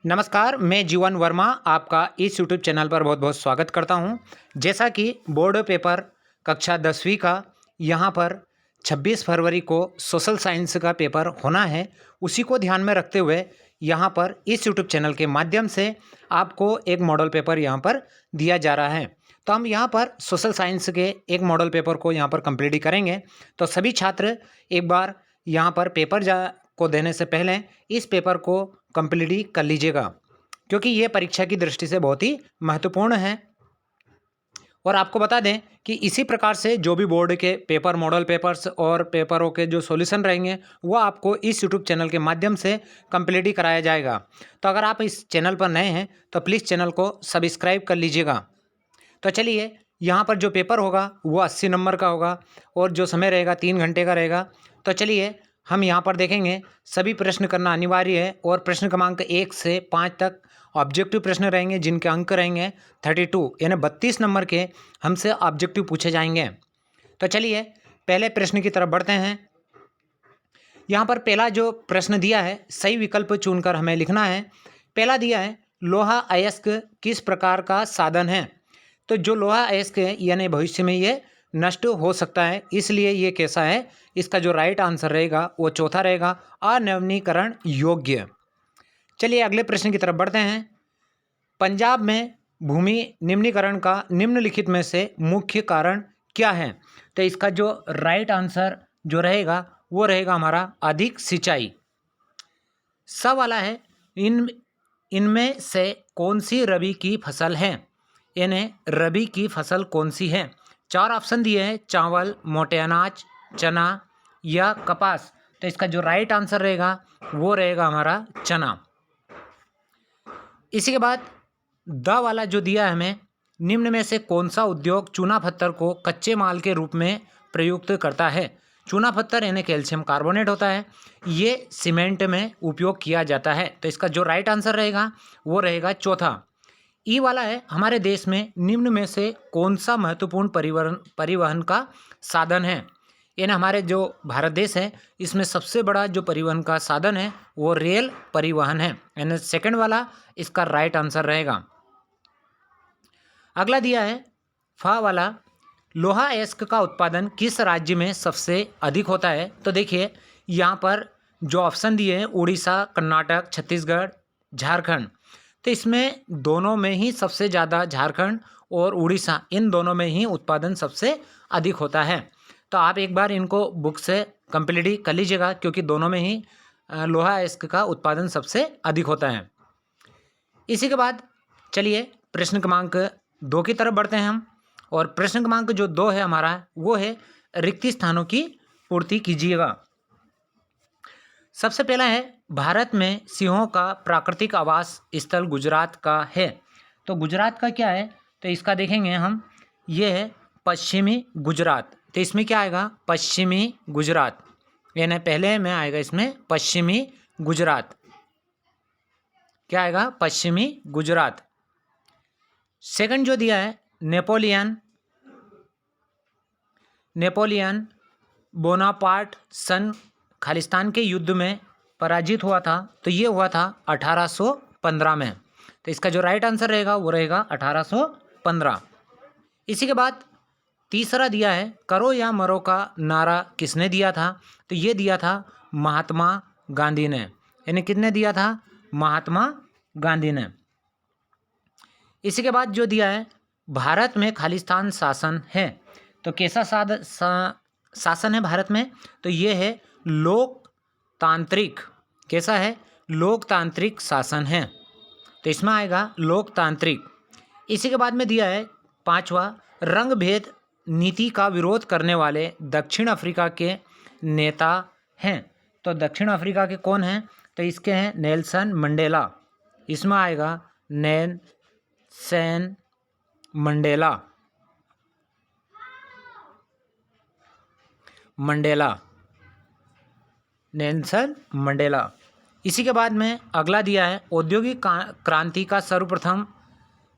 नमस्कार, मैं जीवन वर्मा आपका इस यूट्यूब चैनल पर बहुत बहुत स्वागत करता हूं। जैसा कि बोर्ड पेपर कक्षा 10वीं का यहां पर 26 फरवरी को सोशल साइंस का पेपर होना है, उसी को ध्यान में रखते हुए यहां पर इस यूट्यूब चैनल के माध्यम से आपको एक मॉडल पेपर यहां पर दिया जा रहा है। तो हम यहाँ पर सोशल साइंस के एक मॉडल पेपर को यहाँ पर कंप्लीट करेंगे। तो सभी छात्र एक बार यहाँ पर पेपर को देने से पहले इस पेपर को कंप्लीट कर लीजिएगा, क्योंकि ये परीक्षा की दृष्टि से बहुत ही महत्वपूर्ण है। और आपको बता दें कि इसी प्रकार से जो भी बोर्ड के पेपर, मॉडल पेपर्स और पेपरों के जो सॉल्यूशन रहेंगे वो आपको इस यूट्यूब चैनल के माध्यम से कंप्लीट कराया जाएगा। तो अगर आप इस चैनल पर नए हैं तो प्लीज़ चैनल को सब्सक्राइब कर लीजिएगा। तो चलिए, यहाँ पर जो पेपर होगा वो 80 नंबर का होगा और जो समय रहेगा 3 घंटे का रहेगा। तो चलिए हम यहाँ पर देखेंगे, सभी प्रश्न करना अनिवार्य है और प्रश्न क्रमांक 1 से 5 तक ऑब्जेक्टिव प्रश्न रहेंगे, जिनके अंक रहेंगे 32 यानी 32 नंबर के हमसे ऑब्जेक्टिव पूछे जाएंगे। तो चलिए पहले प्रश्न की तरफ बढ़ते हैं। यहाँ पर पहला जो प्रश्न दिया है, सही विकल्प चुनकर हमें लिखना है। पहला दिया है, लोहा अयस्क किस प्रकार का साधन है। तो जो लोहा अयस्क है यानी भविष्य में ये नष्ट हो सकता है, इसलिए ये कैसा है, इसका जो राइट आंसर रहेगा वो चौथा रहेगा, अनवीनीकरण योग्य। चलिए अगले प्रश्न की तरफ बढ़ते हैं। पंजाब में भूमि निम्नीकरण का निम्नलिखित में से मुख्य कारण क्या है। तो इसका जो राइट आंसर जो रहेगा वो रहेगा हमारा अधिक सिंचाई। स वाला है, इनमें से कौन सी रबी की फसल है, यानी रबी की फसल कौन सी है। 4 ऑप्शन दिए हैं, चावल, मोटे अनाज, चना या कपास। तो इसका जो राइट आंसर रहेगा वो रहेगा हमारा चना। इसी के बाद द वाला जो दिया है हमें, निम्न में से कौन सा उद्योग चूना पत्थर को कच्चे माल के रूप में प्रयुक्त करता है। चूना पत्थर यानी कैल्शियम कार्बोनेट होता है, ये सीमेंट में उपयोग किया जाता है। तो इसका जो राइट आंसर रहेगा वो रहेगा चौथा। ई वाला है, हमारे देश में निम्न में से कौन सा महत्वपूर्ण परिवहन का साधन है। यानी हमारे जो भारत देश है इसमें सबसे बड़ा जो परिवहन का साधन है वो रेल परिवहन है, यानी सेकंड वाला इसका राइट आंसर रहेगा। अगला दिया है फा वाला, लोहा अयस्क का उत्पादन किस राज्य में सबसे अधिक होता है। तो देखिए यहाँ पर जो ऑप्शन दिए हैं, उड़ीसा, कर्नाटक, छत्तीसगढ़, झारखंड। तो इसमें दोनों में ही सबसे ज़्यादा, झारखंड और उड़ीसा, इन दोनों में ही उत्पादन सबसे अधिक होता है। तो आप एक बार इनको बुक से कंप्लीट कर लीजिएगा, क्योंकि दोनों में ही लोहा अयस्क का उत्पादन सबसे अधिक होता है। इसी के बाद चलिए प्रश्न क्रमांक 2 की तरफ बढ़ते हैं हम। और प्रश्न क्रमांक जो 2 है हमारा वो है, रिक्त स्थानों की पूर्ति कीजिएगा। सबसे पहला है, भारत में सिंहों का प्राकृतिक आवास स्थल गुजरात का है। तो गुजरात का क्या है, तो इसका देखेंगे हम, ये है पश्चिमी गुजरात। तो इसमें क्या आएगा, पश्चिमी गुजरात, यानी पहले में आएगा इसमें पश्चिमी गुजरात। क्या आएगा, पश्चिमी गुजरात। सेकंड जो दिया है, नेपोलियन बोनापार्ट सन खालिस्तान के युद्ध में पराजित हुआ था। तो ये हुआ था 1815 में। तो इसका जो राइट आंसर रहेगा वो रहेगा 1815। इसी के बाद तीसरा दिया है, करो या मरो का नारा किसने दिया था। तो ये दिया था महात्मा गांधी ने, यानी किसने दिया था, महात्मा गांधी ने। इसी के बाद जो दिया है, भारत में खालिस्तान शासन है। तो कैसा शासन है भारत में, तो ये है लोकतांत्रिक। कैसा है, लोकतांत्रिक शासन है। तो इसमें आएगा लोकतांत्रिक। इसी के बाद में दिया है 5वां, रंग भेद नीति का विरोध करने वाले दक्षिण अफ्रीका के नेता हैं। तो दक्षिण अफ्रीका के कौन हैं, तो इसके हैं नेल्सन मंडेला। इसमें आएगा नेल्सन मंडेला। Nelson Mandela. इसी के बाद में अगला दिया है, औद्योगिक क्रांति का सर्वप्रथम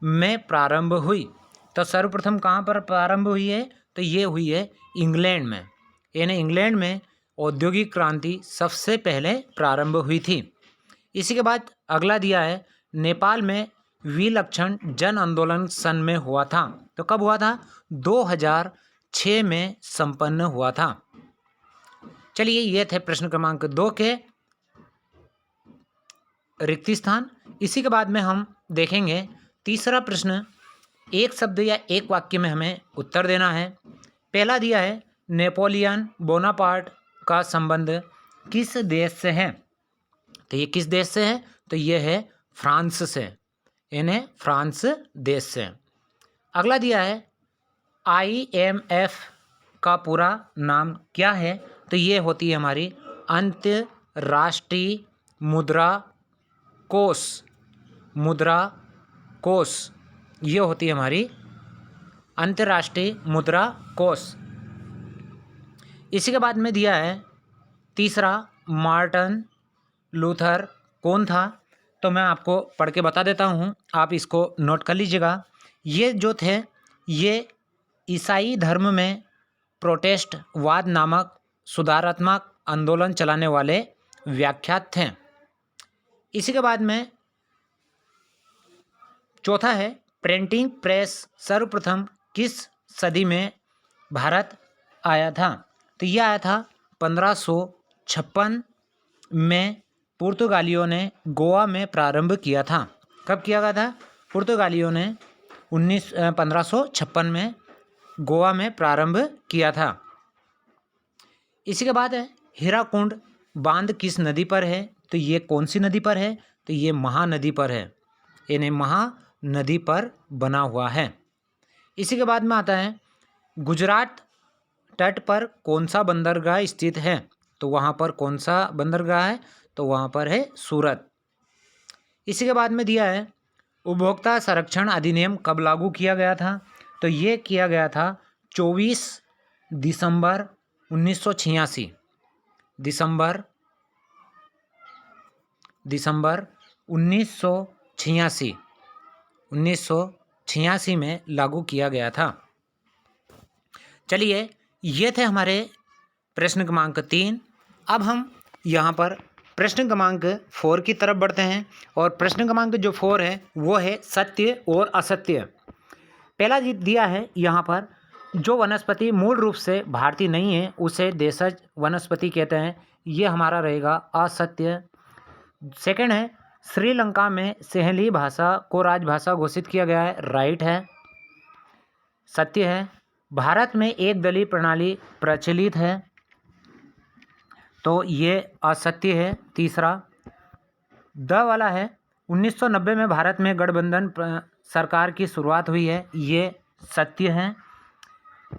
में प्रारंभ हुई। तो सर्वप्रथम कहाँ पर प्रारंभ हुई है, तो ये हुई है इंग्लैंड में, यानी इंग्लैंड में औद्योगिक क्रांति सबसे पहले प्रारंभ हुई थी। इसी के बाद अगला दिया है, नेपाल में विलक्षण जन आंदोलन सन में हुआ था? तो कब हुआ था? 2006 में संपन्न हुआ था। चलिए, ये थे प्रश्न क्रमांक 2 के रिक्त स्थान। इसी के बाद में हम देखेंगे तीसरा प्रश्न। एक शब्द या एक वाक्य में हमें उत्तर देना है। पहला दिया है, नेपोलियन बोनापार्ट का संबंध किस देश से है? तो ये किस देश से है? तो ये है फ्रांस से, इन्हें फ्रांस देश से। अगला दिया है, IMF का पूरा नाम क्या है? तो ये होती है हमारी अंतर्राष्ट्रीय मुद्रा कोष। ये होती है हमारी अंतर्राष्ट्रीय मुद्रा कोष। इसी के बाद में दिया है तीसरा, मार्टिन लूथर कौन था? तो मैं आपको पढ़ के बता देता हूँ, आप इसको नोट कर लीजिएगा। ये जो थे, ये ईसाई धर्म में प्रोटेस्टवाद नामक सुधारात्मक आंदोलन चलाने वाले व्याख्यात थे। इसी के बाद में चौथा है, प्रिंटिंग प्रेस सर्वप्रथम किस सदी में भारत आया था? तो यह आया था 1556 में। पुर्तगालियों ने गोवा में प्रारंभ किया था। कब किया गया था? पुर्तगालियों ने 1556 में गोवा में प्रारंभ किया था। इसी के बाद है, हीराकुंड बांध किस नदी पर है? तो ये कौन सी नदी पर है? तो ये महानदी पर है, यानी महानदी पर बना हुआ है। इसी के बाद में आता है, गुजरात तट पर कौन सा बंदरगाह स्थित है? तो वहाँ पर कौन सा बंदरगाह है? तो वहाँ पर है सूरत। इसी के बाद में दिया है, उपभोक्ता संरक्षण अधिनियम कब लागू किया गया था? तो ये किया गया था 24 दिसंबर 1986। दिसंबर 1986 में लागू किया गया था। चलिए, ये थे हमारे प्रश्न क्रमांक 3। अब हम यहाँ पर प्रश्न क्रमांक 4 की तरफ बढ़ते हैं, और प्रश्न क्रमांक जो 4 है वो है सत्य और असत्य। पहला दिया है यहाँ पर, जो वनस्पति मूल रूप से भारतीय नहीं है उसे देशज वनस्पति कहते हैं। ये हमारा रहेगा असत्य। सेकंड है, श्रीलंका में सहेली भाषा को राजभाषा घोषित किया गया है। राइट है, सत्य है। भारत में एक दलीय प्रणाली प्रचलित है, तो ये असत्य है। तीसरा द वाला है, 1990 में भारत में गठबंधन सरकार की शुरुआत हुई है। ये सत्य है।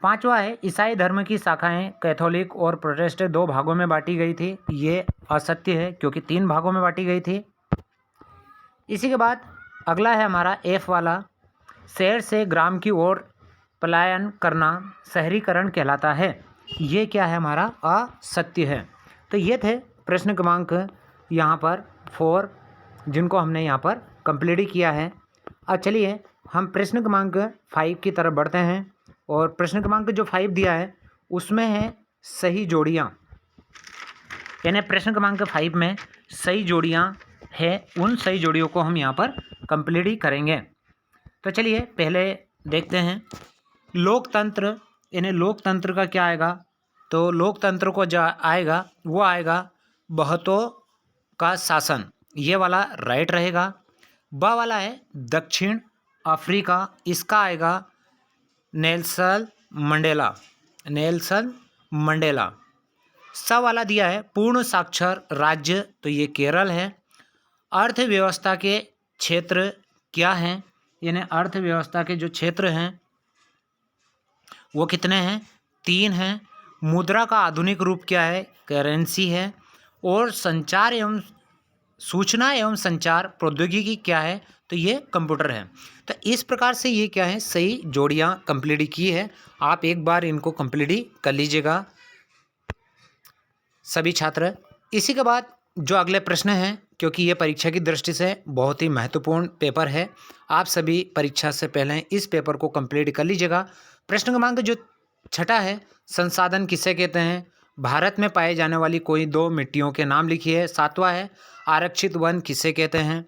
पांचवा है, ईसाई धर्म की शाखाएं कैथोलिक और प्रोटेस्टेंट 2 भागों में बांटी गई थी। ये असत्य है, क्योंकि 3 भागों में बांटी गई थी। इसी के बाद अगला है हमारा F वाला, शहर से ग्राम की ओर पलायन करना शहरीकरण कहलाता है। ये क्या है? हमारा असत्य है। तो ये थे प्रश्न क्रमांक यहाँ पर 4, जिनको हमने यहाँ पर कंप्लीट किया है। अब चलिए हम प्रश्न क्रमांक 5 की तरफ बढ़ते हैं, और प्रश्न क्रमांक जो 5 दिया है उसमें है सही जोड़ियाँ, यानी प्रश्न क्रमांक 5 में सही जोड़ियाँ है। उन सही जोड़ियों को हम यहाँ पर कंप्लीट ही करेंगे। तो चलिए पहले देखते हैं, लोकतंत्र, यानी लोकतंत्र का क्या आएगा? तो लोकतंत्र को जो आएगा वो आएगा बहुतों का शासन। ये वाला राइट रहेगा। ब वाला है दक्षिण अफ्रीका, इसका आएगा नेल्सन मंडेला। स वाला दिया है पूर्ण साक्षर राज्य, तो ये केरल है। अर्थव्यवस्था के क्षेत्र क्या हैं? यानी अर्थव्यवस्था के जो क्षेत्र हैं वो कितने हैं? 3 हैं। मुद्रा का आधुनिक रूप क्या है? करेंसी है। और संचार एवं सूचना एवं संचार प्रौद्योगिकी क्या है? तो ये कंप्यूटर है। तो इस प्रकार से ये क्या है? सही जोड़ियाँ कंप्लीट की है। आप एक बार इनको कंप्लीट कर लीजिएगा सभी छात्र। इसी के बाद जो अगले प्रश्न हैं, क्योंकि ये परीक्षा की दृष्टि से बहुत ही महत्वपूर्ण पेपर है, आप सभी परीक्षा से पहले इस पेपर को कंप्लीट कर लीजिएगा। प्रश्न क्रमांक जो 6 है, संसाधन किसे कहते हैं? भारत में पाए जाने वाली कोई 2 मिट्टियों के नाम लिखिए। 7वां है, आरक्षित वन किसे कहते हैं?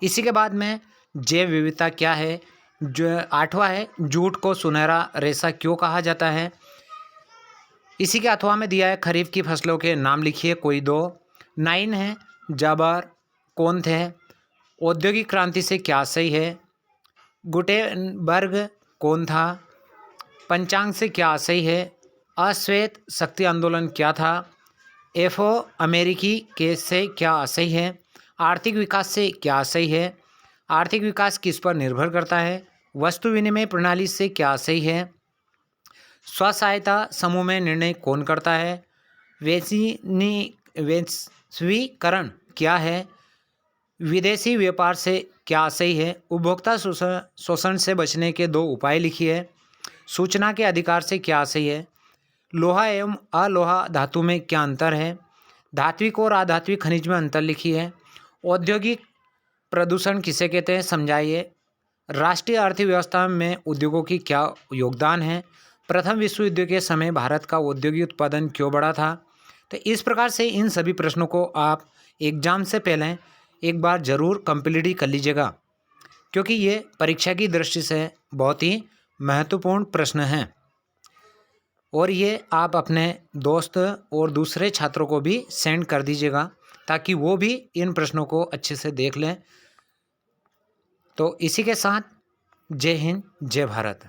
इसी के बाद में जैव विविधता क्या है। जो 8वां है, जूट को सुनहरा रेशा क्यों कहा जाता है। इसी के 8वां में दिया है, खरीफ की फसलों के नाम लिखिए कोई दो। 9 है, जाबर कौन थे। औद्योगिक क्रांति से क्या सही है। गुटेनबर्ग कौन था। पंचांग से क्या सही है। अश्वेत शक्ति आंदोलन क्या था। एफओ अमेरिकी केस से क्या सही है। आर्थिक विकास से क्या सही है। आर्थिक विकास किस पर निर्भर करता है। वस्तु विनिमय प्रणाली से क्या सही है। स्व सहायता समूह में निर्णय कौन करता है। वैश्वीकरण क्या है। विदेशी व्यापार से क्या सही है। उपभोक्ता शोषण से बचने के 2 उपाय लिखिए। सूचना के अधिकार से क्या सही है। लोहा एवं अलोहा धातु में क्या अंतर है। धात्विक और अधात्विक खनिज में अंतर लिखिए। औद्योगिक प्रदूषण किसे कहते हैं समझाइए। राष्ट्रीय अर्थव्यवस्था में उद्योगों की क्या योगदान है। प्रथम विश्व युद्ध के समय भारत का औद्योगिक उत्पादन क्यों बढ़ा था। तो इस प्रकार से इन सभी प्रश्नों को आप एग्जाम से पहले एक बार ज़रूर कंप्लीट ही कर लीजिएगा, क्योंकि ये परीक्षा की दृष्टि से बहुत ही महत्वपूर्ण प्रश्न हैं और ये आप अपने दोस्त और दूसरे छात्रों को भी सेंड कर दीजिएगा ताकि वो भी इन प्रश्नों को अच्छे से देख लें। तो इसी के साथ जय हिंद, जय भारत।